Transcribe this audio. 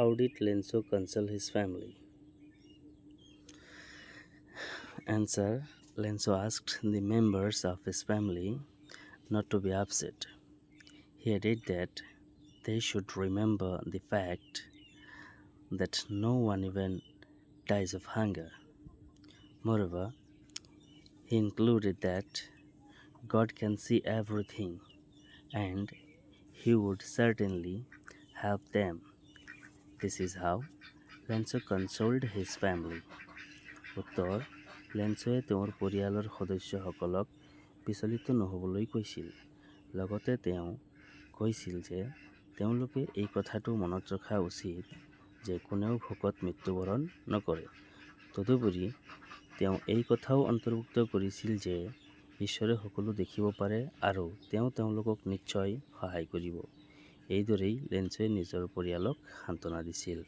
How did Lenzo console his family? Answer: Lenzo asked the members of his family not to be upset. He added that they should remember the fact that no one even dies of hunger. Moreover, he included that God can see everything and he would certainly help them. This is how Lenzo consoled his family. উত্তৰ: লেঞ্চয়ে তেওঁৰ পৰিয়ালৰ সদস্যসকলক বিচলিত নহ'বলৈ কৈছিল। লগতে তেওঁ কৈছিল যে তেওঁলোকে এই কথাটো মনত ৰখা উচিত যে কোনেও ভোকত মৃত্যুবৰণ নকৰে। তদুপৰি তেওঁ এই কথাও অন্তৰ্ভুক্ত কৰিছিল যে ঈশ্বৰে সকলো দেখিব পাৰে আৰু তেওঁ তেওঁলোকক নিশ্চয় সহায় কৰিব। এইদৰেই লেঞ্চয়ে নিজৰ পৰিয়ালক সান্তনা দিছিল।